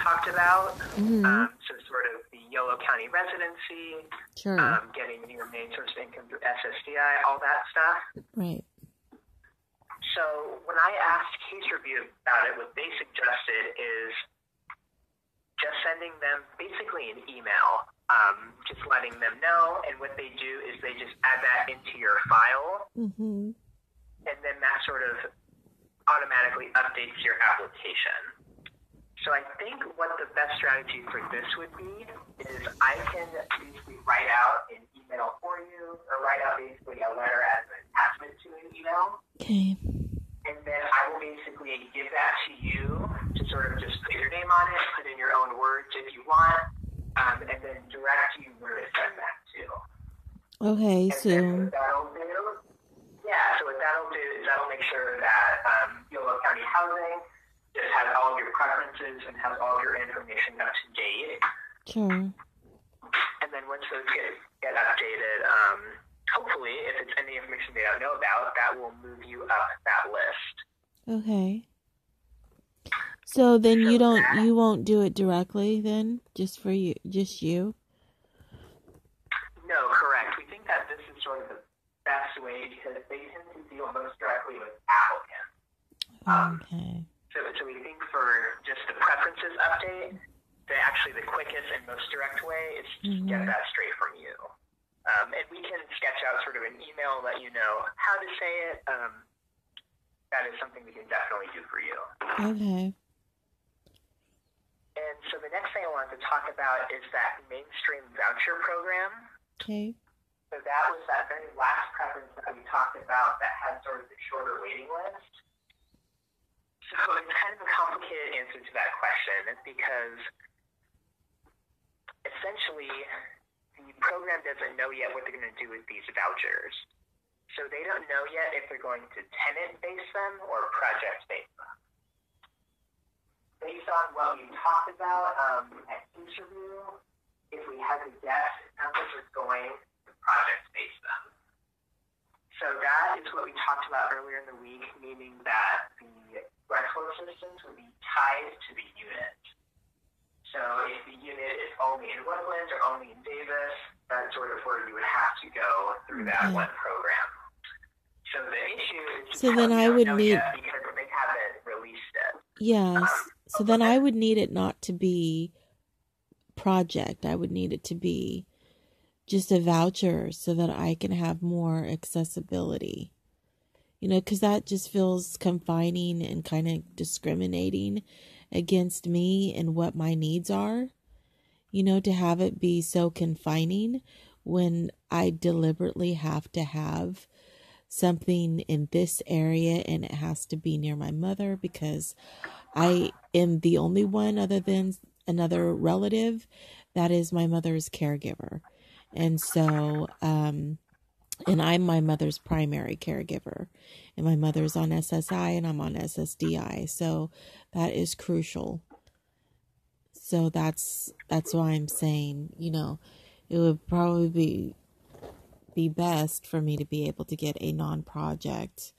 talked about. Mm-hmm. So sort of the Yolo County residency, Sure. Getting your main source of income through SSDI, all that stuff. Right. So when I asked Case Review about it, what they suggested is just sending them basically an email, just letting them know. And what they do is they just add that into your file, Mm-hmm. and then that sort of automatically updates your application. So I think what the best strategy for this would be is I can basically write out an email for you, or write out basically a letter as an attachment to an email. Okay. And then I will basically give that to you to sort of just put your name on it, put in your own words if you want, and then direct you where to send that to. Okay, and so... Then what that'll do, so what that'll do is that'll make sure that Yolo County Housing just has all of your preferences and has all of your information up to date. Sure. And then once those get updated, hopefully, if it's any information they don't know about, that will move you up that list. Okay. So then you won't do it directly then? Just for you? Just you? No, correct. We think that this is sort of the best way because they tend to deal most directly with applicants. Okay. So we think for just the preferences update, actually the quickest and most direct way is to just get that straight from you. And we can sketch out sort of an email, let you know how to say it. That is something we can definitely do for you. Okay. And so the next thing I wanted to talk about is that mainstream voucher program. Okay. So that was that very last preference that we talked about that had sort of the shorter waiting list. So it's kind of a complicated answer to that question because essentially the program doesn't know yet what they're going to do with these vouchers. So they don't know yet if they're going to tenant-base them or project-base them. Based on what we talked about at interview, if we had to guess, it sounds like we're going to project-base them. So that is what we talked about earlier in the week, meaning that the rental assistance would be tied to the unit. So if the unit is only in Woodlands or only in Davis, that's sort of where you would have to go through that one program. So the issue is so then I would need because they haven't released it. Yes. So then I would need it not to be project. I would need it to be just a voucher so that I can have more accessibility. You know, because that just feels confining and kind of discriminating against me and what my needs are. You know, to have it be so confining when I deliberately have to have something in this area and it has to be near my mother because I am the only one other than another relative that is my mother's caregiver. And so, and I'm my mother's primary caregiver, and my mother's on SSI and I'm on SSDI. So that is crucial. So that's why I'm saying, you know, it would probably be best for me to be able to get a non-project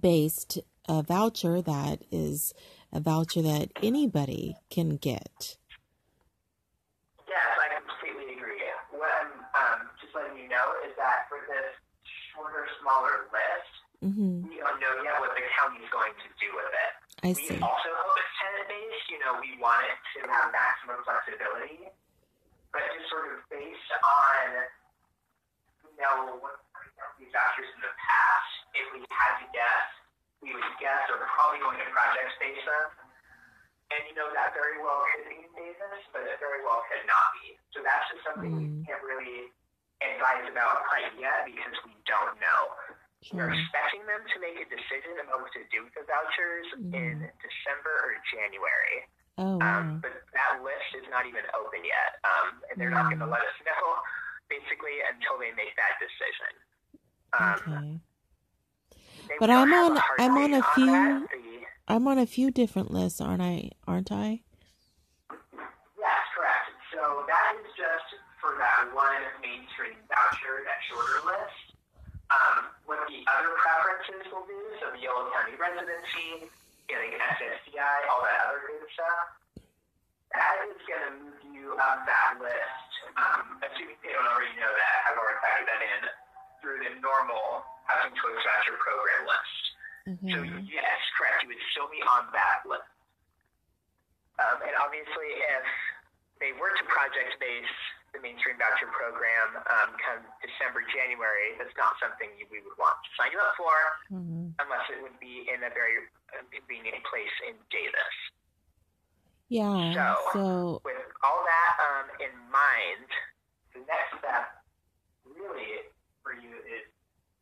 based voucher that is a voucher that anybody can get. Yes, I completely agree. What I'm just letting you know is that for this shorter, smaller list, we don't know yet what the county is going to do with it. I see. We also hope it's tenant-based. You know, we want it to have maximum flexibility. But just sort of based on, you know, what these vouchers in the past, if we had to guess, we would guess they're probably going to project-base them. And, you know, that very well could be in Davis, but it very well could not be. So that's just something we can't really advise about quite yet because we don't know. We're expecting them to make a decision on what to do with the vouchers in December or January. Oh, wow. But that list is not even open yet. And they're not going to let us know, basically, until they make that decision. Okay. But I'm on a few different lists, aren't I? Yes, correct. So that is just for that one mainstream voucher, that shorter list. What the other preferences will do, so the Yolo County residency, getting SSDI, all that other good stuff, that is going to move you up that list, assuming they don't already know that, have already factored that in, through the normal Housing Choice Voucher Program list. Okay. So yes, correct, you would still be on that list. And obviously, if they were to project base the mainstream voucher program come December, January, that's not something we would want to sign you up for, unless it would be in a very convenient place in Davis. Yeah. So with all that in mind, the next step really for you is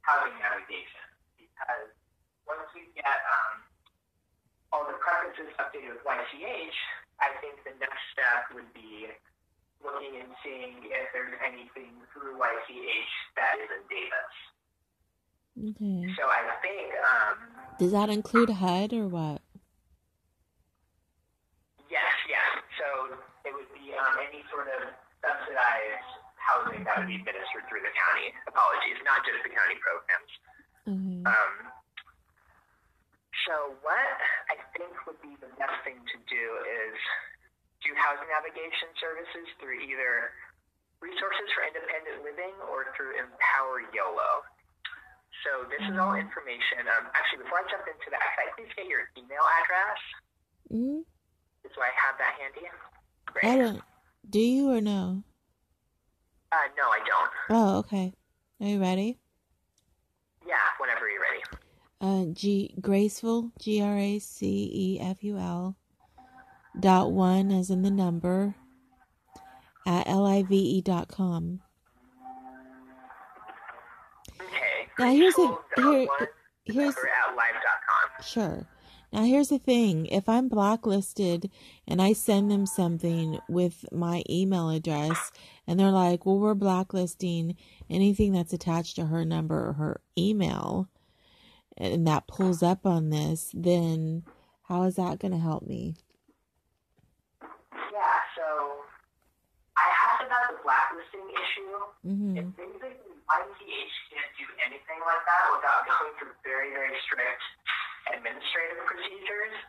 housing navigation, because once we get all the preferences updated with YCH, I think the next step would be looking and seeing if there's anything through YCH that is in Davis. Okay. So I think... does that include HUD or what? Yes. So it would be any sort of subsidized housing that would be administered through the county. Apologies, not just the county programs. Okay. So what I think would be the best thing to do is do housing navigation services through either Resources for Independent Living or through Empower Yolo. So this is all information. Actually, before I jump into that, can I please get your email address? So I have that handy. Great. I don't. Do you or no? No, I don't. Oh, okay. Are you ready? Yeah, whenever you're ready. Graceful, GRACEFUL .1 as in the number at live.com. Okay. Now here's at live.com. Sure. Now here's the thing. If I'm blacklisted and I send them something with my email address and they're like, well, we're blacklisting anything that's attached to her number or her email, and that pulls up on this, then how is that going to help me? Yeah, so I asked about the blacklisting issue. And basically, YTH can't do anything like that without going through very, very strict administrative procedures.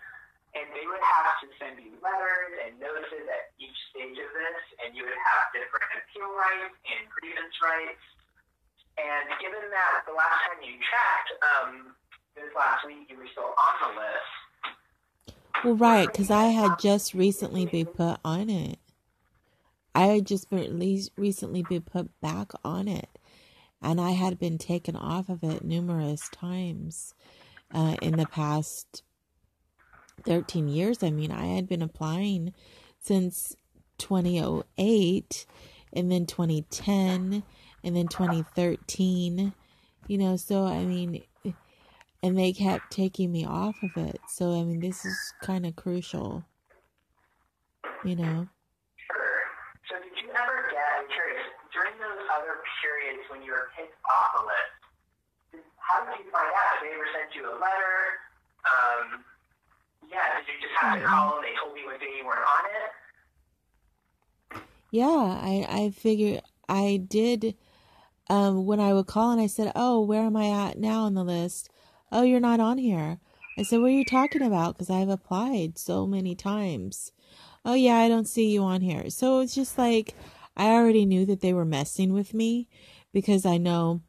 And they would have to send you letters and notices at each stage of this, and you would have different appeal rights and grievance rights. And given that the last time you checked, this last week, you were still on the list. Well, right, because I had just recently been put on it. I had just recently been put back on it. And I had been taken off of it numerous times in the past 13 years. I mean, I had been applying since 2008 and then 2010 and then 2013, so I mean, and they kept taking me off of it. So, I mean, this is kind of crucial, Sure. So did you ever I'm curious, during those other periods when you were kicked off the list, how did you find out? Did they ever send you a letter? Did you just have to call and they told you what day you weren't on it? Yeah, I figured I did. When I would call and I said, oh, where am I at now on the list? Oh, you're not on here. I said, what are you talking about? Because I've applied so many times. Oh, yeah, I don't see you on here. So it's just like, I already knew that they were messing with me because I know,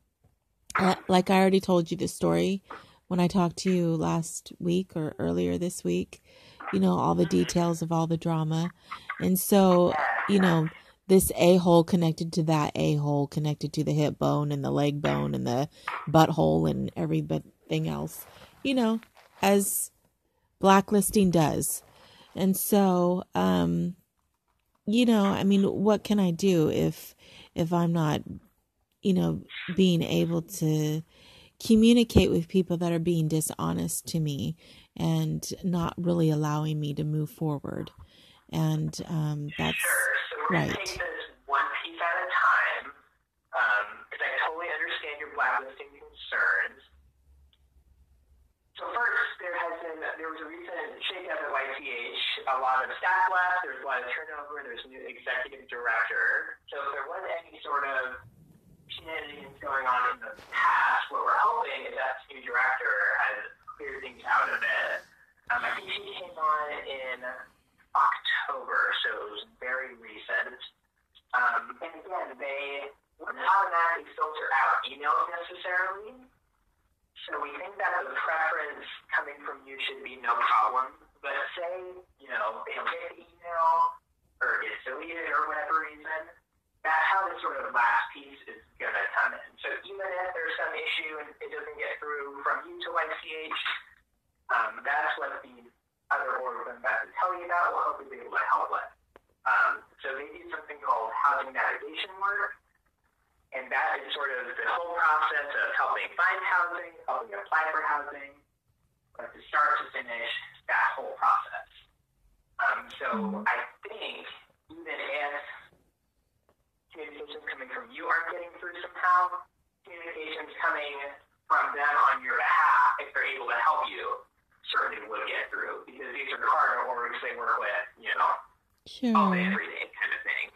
like I already told you the story when I talked to you last week or earlier this week, all the details of all the drama. And so, this a-hole connected to that a-hole connected to the hip bone and the leg bone and the butthole and everything else, as blacklisting does. And so, I mean, what can I do if I'm not, being able to communicate with people that are being dishonest to me and not really allowing me to move forward? And that's sure. So we're right. Going to take this one piece at a time, because I totally understand your blacklisting concerns. So first, there was a recent shakeup at YCH. A lot of staff left. There was a lot of turnover. There's a new executive director. So if there was any sort of shenanigans going on in the past, what we're hoping is that new director has cleared things out a bit. I think she came on in October, so it was very recent. And again, they wouldn't automatically filter out emails necessarily. So we think that the preference coming from you should be no problem. But say, they don't get the email or get deleted or whatever reason, that's how the sort of last piece is going to come in. So even if there's some issue and it doesn't get through from you to YCH, that's what the other org I'm about to tell you about will hopefully be able to help with. So they do something called housing navigation work, and that is sort of the whole process of helping find housing, helping apply for housing, but to start to finish, that whole process. So I think even if communications coming from you aren't getting through somehow, communications coming from them on your behalf, if they're able to help you, certainly would get through, because these are partner orgs they work with, sure. all day, every day kind of thing.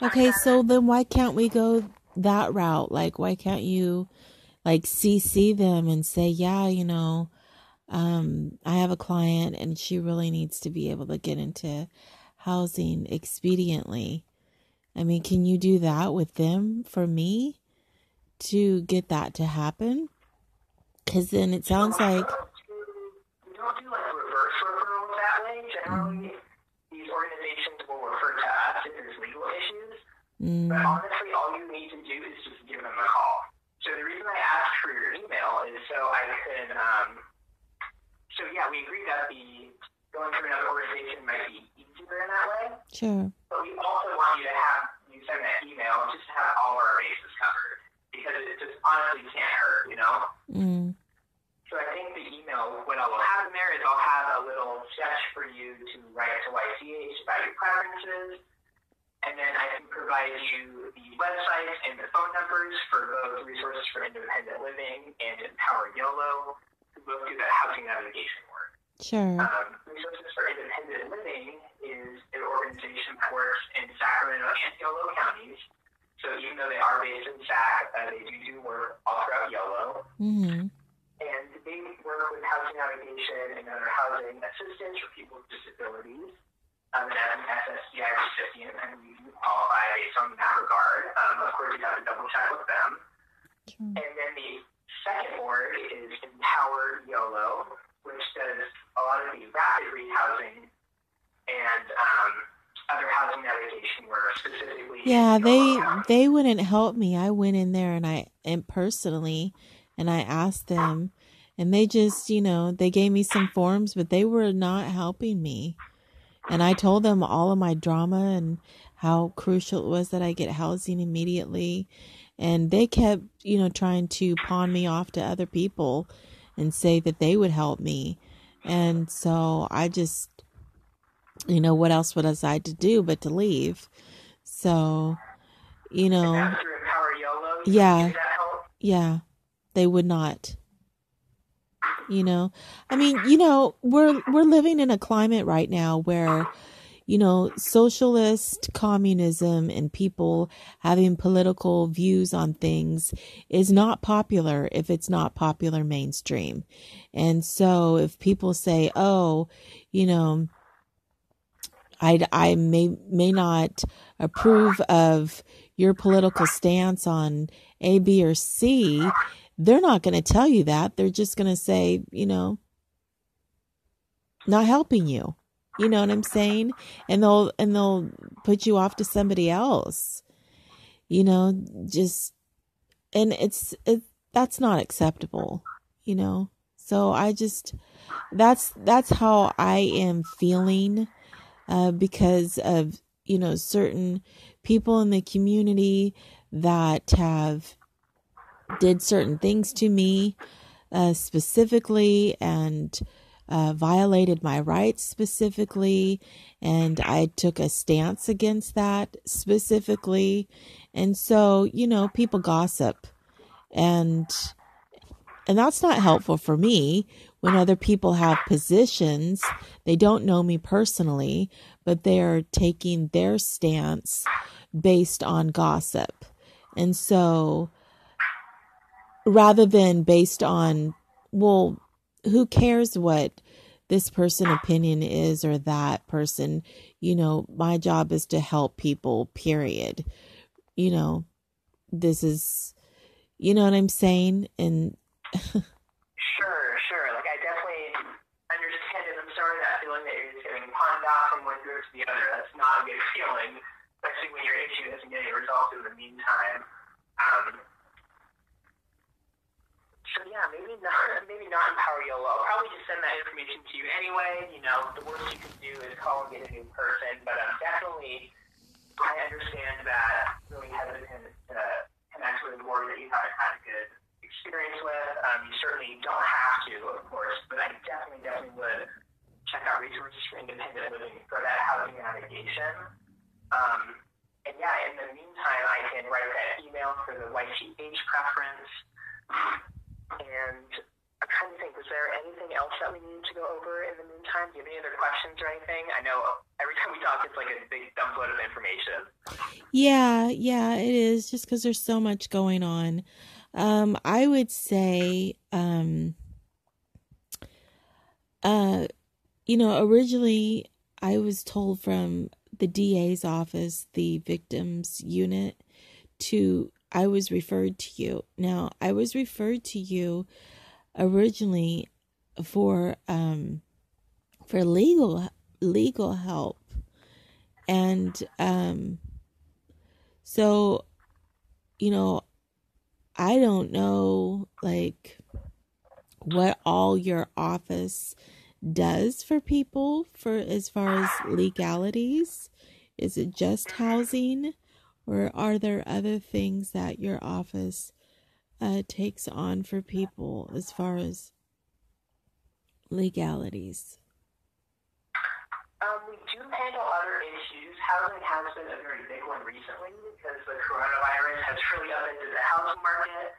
Okay, so then why can't we go that route? Like, why can't you, CC them and say, yeah, I have a client and she really needs to be able to get into housing expediently. I mean, can you do that with them for me to get that to happen? Because then it sounds like... We don't do reverse referrals that way. Generally, these organizations will refer to us if there's legal issues. But honestly, all you need to do is just give them a call. So the reason I asked for your email is so I could... we agree that going through another organization might be easier in that way. Sure. But we also want you send that email just to have all our bases covered. Because it just honestly can't hurt, So I think the email, what I will have in there is I'll have a little sketch for you to write to YCH about your preferences. And then I can provide you the websites and the phone numbers for both Resources for Independent Living and Empower Yolo, who both do that housing navigation work. Sure. Resources for Independent Living is an organization that works in Sacramento and Yolo counties. So even though they are based in Sac, they do work all throughout Yolo. Mm-hmm. And they work with housing navigation and other housing assistance for people with disabilities. And as an SSDI recipient, and we do qualify based on that regard. Of course, you have to double check with them. Sure. And then the second org is Empower Yolo, which does a lot of the rapid rehousing and other housing navigation work specifically. Yeah, they wouldn't help me. I went in there and personally, and I asked them, and they just, they gave me some forms, but they were not helping me. And I told them all of my drama and how crucial it was that I get housing immediately. And they kept, trying to pawn me off to other people and say that they would help me. And so I just, what else would I decide to do but to leave? So, And that's through Empower Yolo? Yeah. Yeah. They would not. I mean, we're living in a climate right now where, socialist communism and people having political views on things is not popular if it's not popular mainstream. And so if people say, oh, I may not approve of your political stance on A, B, or C, they're not going to tell you that. They're just going to say, not helping you. You know what I'm saying? And they'll put you off to somebody else. That's not acceptable, So that's how I am feeling, because of, certain people in the community that have did certain things to me, specifically, and violated my rights specifically, and I took a stance against that specifically. And so, people gossip, and that's not helpful for me when other people have positions. They don't know me personally, but they're taking their stance based on gossip. And so rather than based on, well, who cares what this person opinion is or that person. You know, my job is to help people, period. You know, this is, you know what I'm saying? And Sure. Like, I definitely understand it. I'm sorry that feeling that you're just getting pawned off from one group to the other. That's not a good feeling, especially when your issue isn't getting resolved in the meantime. So yeah, maybe not empower Yolo. I'll probably just send that information to you anyway. You know, the worst you can do is call and get a new person. But definitely, I understand that really hesitant to connect with a board that you haven't had a good experience with. You certainly don't have to, of course, but I definitely would check out resources for independent living for that housing navigation. And yeah, in the meantime, I can write that email for the YTH preference. And I'm trying to think, was there anything else that we need to go over in the meantime? Do you have any other questions or anything? I know every time we talk, it's like a big dump load of information. yeah, it is, just because there's so much going on. I would say, you know, originally I was told from the DA's office, the victims unit, I was referred to you. Now, I was referred to you originally for legal help. And so, you know, I don't know, like, what all your office does for people for as far as legalities. Is it just housing, or are there other things that your office takes on for people as far as legalities? We do handle other issues. Housing has been a very big one recently because the coronavirus has really upended the housing market.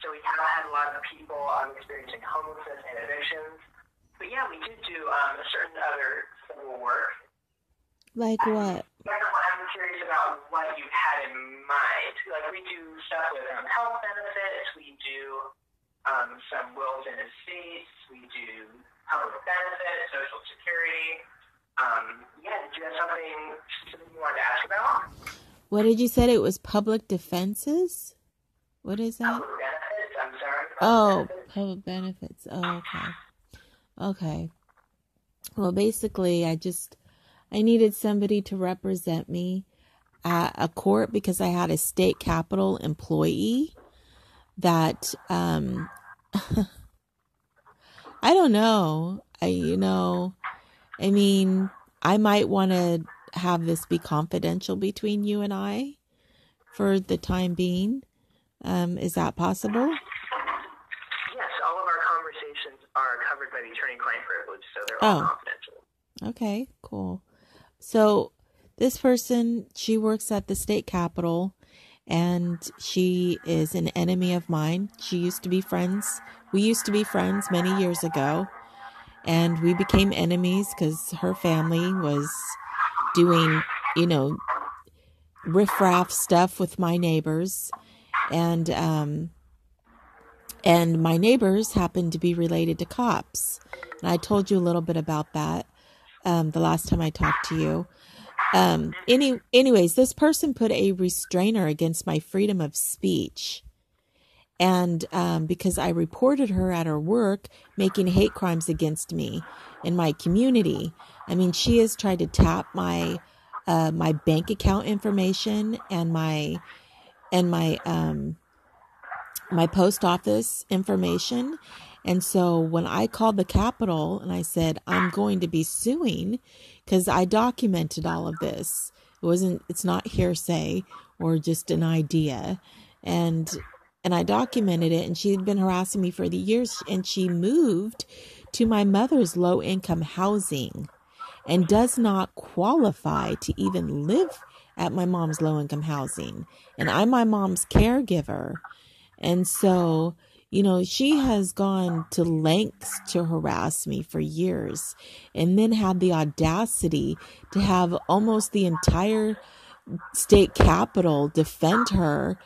So we have had a lot of people experiencing homelessness and evictions. But yeah, we do a certain other civil work. Like what? I'm curious about what you had in mind. Like, we do stuff with health benefits. We do some wills and estates. We do public benefits, social security. Yeah, did you have something specific you wanted to ask about? What did you say? It was public defenses? What is that? Public benefits, I'm sorry. Public benefits. Oh, okay. Well, basically, I needed somebody to represent me at a court because I had a state capitol employee that, I don't know. I might want to have this be confidential between you and I for the time being. Is that possible? Yes, all of our conversations are covered by the attorney-client privilege, so they're all confidential. Okay, cool. So this person, she works at the state capitol, and she is an enemy of mine. We used to be friends many years ago, and we became enemies because her family was doing, riffraff stuff with my neighbors, and my neighbors happened to be related to cops. And I told you a little bit about that the last time I talked to you. Anyways, this person put a restrainer against my freedom of speech. And because I reported her at her work making hate crimes against me in my community. I mean, she has tried to tap my bank account information and my post office information. And so when I called the Capitol and I said, I'm going to be suing because I documented all of this. It's not hearsay or just an idea. And I documented it, and she had been harassing me for the years, and she moved to my mother's low income housing and does not qualify to even live at my mom's low income housing. And I'm my mom's caregiver. And so, she has gone to lengths to harass me for years, and then had the audacity to have almost the entire state capitol defend her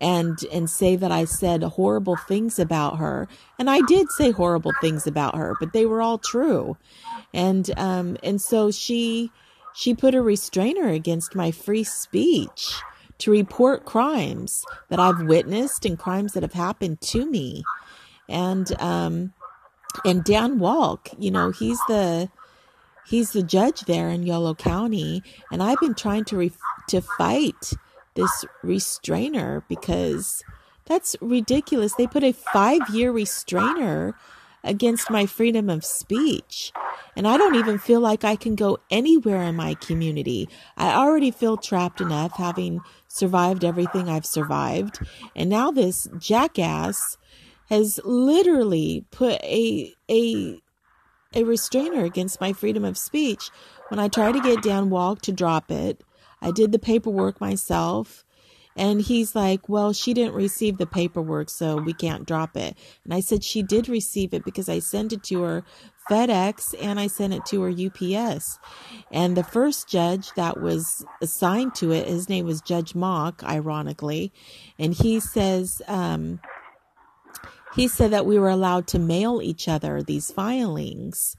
and say that I said horrible things about her. And I did say horrible things about her, but they were all true. And so she put a restrainer against my free speech to report crimes that I've witnessed and crimes that have happened to me. And Dan Walk, he's the judge there in Yolo County, and I've been trying to fight this restrainer because that's ridiculous. They put a 5-year restrainer against my freedom of speech, and I don't even feel like I can go anywhere in my community. I already feel trapped enough having survived everything I've survived, and now this jackass has literally put a restrainer against my freedom of speech. When I tried to get Dan Walk to drop it, I did the paperwork myself, and he's like, well, she didn't receive the paperwork, so we can't drop it. And I said she did receive it because I sent it to her FedEx and I sent it to her UPS. And the first judge that was assigned to it, his name was Judge Mock, ironically, and he said that we were allowed to mail each other these filings.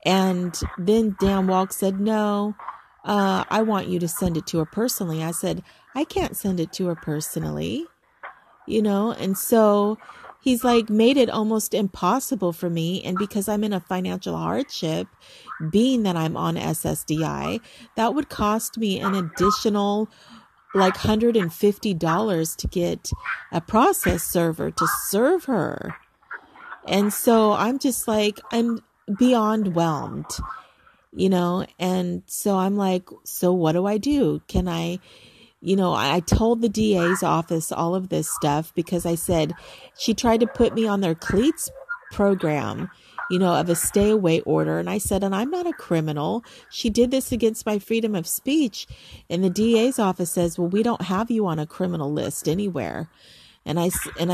And then Dan Walk said, no, I want you to send it to her personally. I said, I can't send it to her personally, and so he's like made it almost impossible for me. And because I'm in a financial hardship, being that I'm on SSDI, that would cost me an additional like $150 to get a process server to serve her. And so I'm just like, I'm beyond whelmed, and so I'm like, so what do I do? Can I told the DA's office all of this stuff because I said she tried to put me on their CLEATS program, of a stay away order. And I said, and I'm not a criminal. She did this against my freedom of speech. And the DA's office says, well, we don't have you on a criminal list anywhere. And I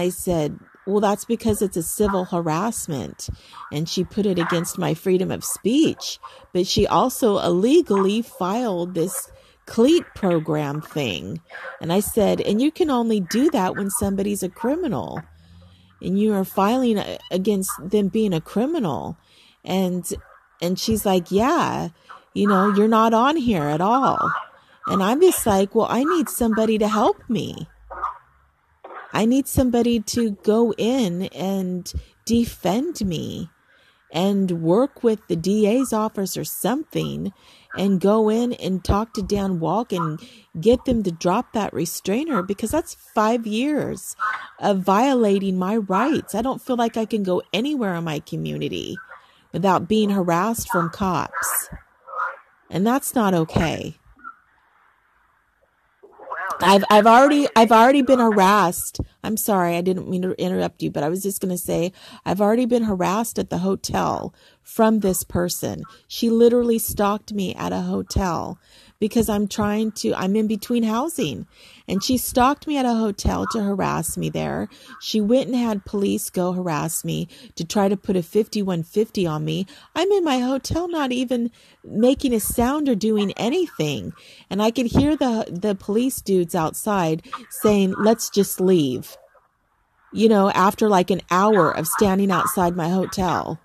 said, well, that's because it's a civil harassment. And she put it against my freedom of speech. But she also illegally filed this CLEAT program thing. And I said, and you can only do that when somebody's a criminal. And you are filing against them being a criminal. And she's like, yeah, you're not on here at all. And I'm just like, well, I need somebody to help me. I need somebody to go in and defend me and work with the DA's office or something and go in and talk to Dan Walk and get them to drop that restrainer, because that's 5 years of violating my rights. I don't feel like I can go anywhere in my community without being harassed from cops. And that's not okay. I've already been harassed. I'm sorry, I didn't mean to interrupt you, but I was just going to say I've already been harassed at the hotel from this person. She literally stalked me at a hotel because I'm in between housing, and she stalked me at a hotel to harass me there. She went and had police go harass me to try to put a 5150 on me. I'm in my hotel, not even making a sound or doing anything. And I could hear the police dudes outside saying, let's just leave, after like an hour of standing outside my hotel.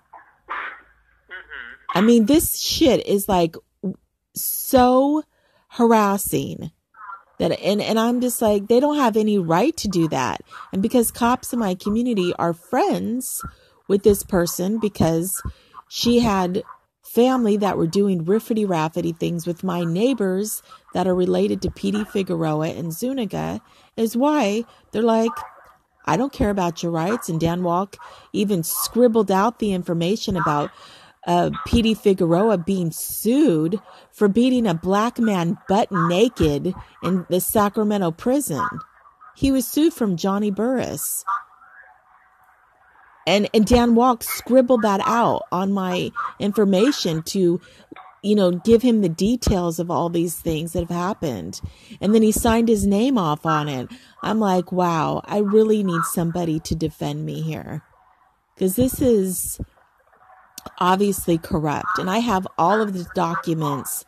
I mean, this shit is like so harassing that, and I'm just like, they don't have any right to do that. And because cops in my community are friends with this person, because she had family that were doing riffity-raffity things with my neighbors that are related to PD Figueroa and Zuniga, is why they're like, I don't care about your rights. And Dan Walk even scribbled out the information about PD Figueroa being sued for beating a black man butt naked in the Sacramento prison. He was sued from Johnny Burris. And Dan Walk scribbled that out on my information to, give him the details of all these things that have happened. And then he signed his name off on it. I'm like, wow, I really need somebody to defend me here, because this is obviously corrupt. And I have all of the documents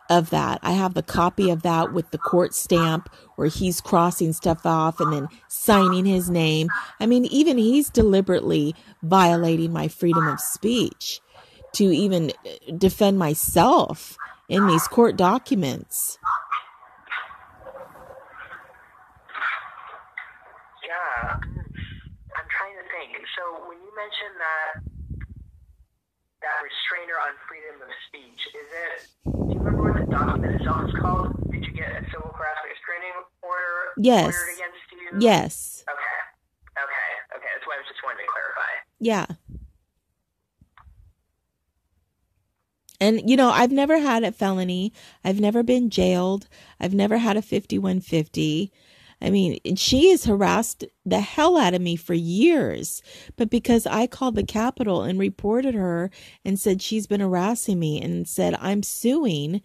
of that. I have the copy of that with the court stamp where he's crossing stuff off and then signing his name. I mean, even he's deliberately violating my freedom of speech to even defend myself in these court documents. Yeah, I'm trying to think. So when you mentioned that restrainer on freedom of speech, do you remember what the document itself is called? Did you get a civil harassment restraining order ordered against you? Yes. Okay. That's why I was just wanting to clarify. Yeah. And, you know, I've never had a felony. I've never been jailed. I've never had a 5150. I mean, she has harassed the hell out of me for years. But because I called the Capitol and reported her and said she's been harassing me and said I'm suing,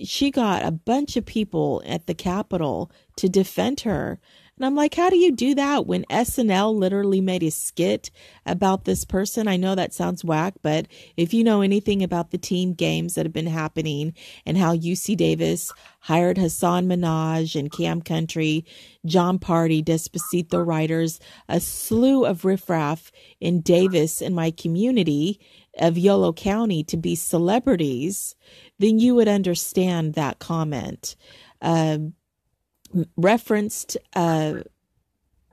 she got a bunch of people at the Capitol to defend her. And I'm like, how do you do that when SNL literally made a skit about this person? I know that sounds whack, but if you know anything about the teen games that have been happening and how UC Davis hired Hassan Minaj and Cam Country, John Party, Despacito writers, a slew of riffraff in Davis in my community of Yolo County to be celebrities, then you would understand that comment. Referenced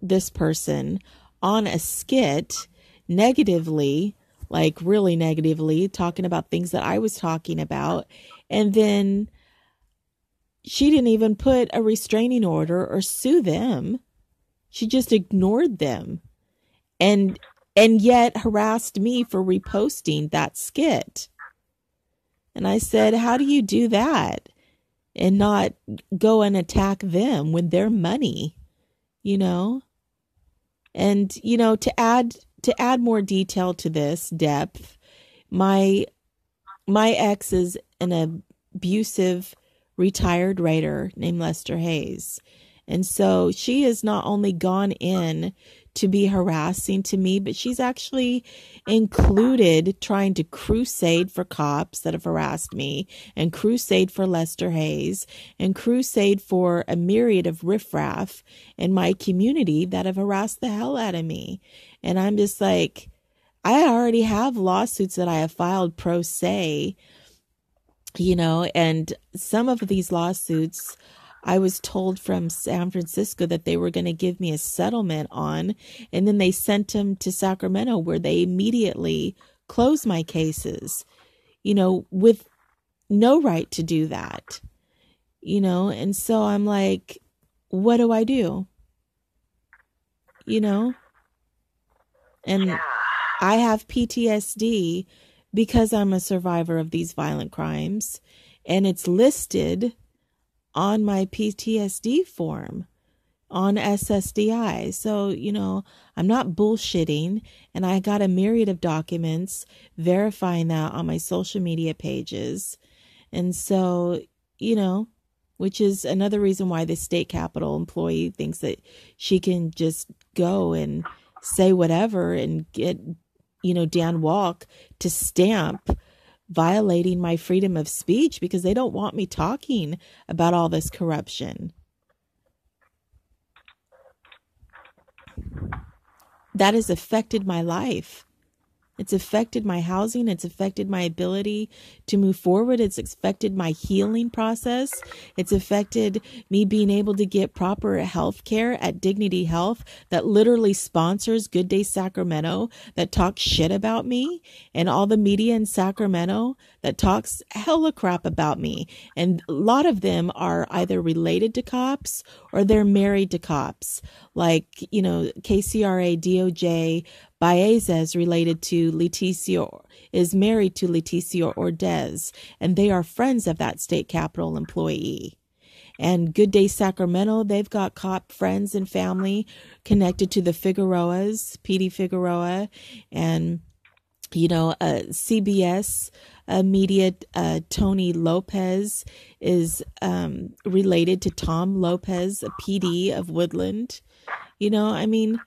this person on a skit negatively, like really negatively, talking about things that I was talking about. And then she didn't even put a restraining order or sue them. She just ignored them and yet harassed me for reposting that skit. And I said, how do you do that and not go and attack them when they're money, you know? And, you know, to add more detail to this depth, my ex is an abusive retired writer named Lester Hayes. And so she has not only gone in to be harassing to me, but she's actually included trying to crusade for cops that have harassed me and crusade for Lester Hayes and crusade for a myriad of riffraff in my community that have harassed the hell out of me. And I'm just like, I already have lawsuits that I have filed pro se, you know, and some of these lawsuits I was told from San Francisco that they were going to give me a settlement on, and then they sent them to Sacramento where they immediately closed my cases, you know, with no right to do that, you know. And so I'm like, what do I do? You know? And I have PTSD because I'm a survivor of these violent crimes, and it's listed on my PTSD form on SSDI. So, you know, I'm not bullshitting, and I got a myriad of documents verifying that on my social media pages. And so, you know, which is another reason why the state capitol employee thinks that she can just go and say whatever and get, you know, Dan Walk to stamp violating my freedom of speech because they don't want me talking about all this corruption. That has affected my life. It's affected my housing. It's affected my ability to move forward. It's affected my healing process. It's affected me being able to get proper health care at Dignity Health that literally sponsors Good Day Sacramento, that talks shit about me, and all the media in Sacramento that talks hella crap about me. And a lot of them are either related to cops or they're married to cops. Like, you know, KCRA, DOJ, Baeza is related to Leticia, is married to Leticia Ordez, and they are friends of that state capitol employee. And Good Day Sacramento, they've got cop friends and family connected to the Figueroas, PD Figueroa, and, you know, CBS media, Tony Lopez is related to Tom Lopez, a PD of Woodland. You know, I mean,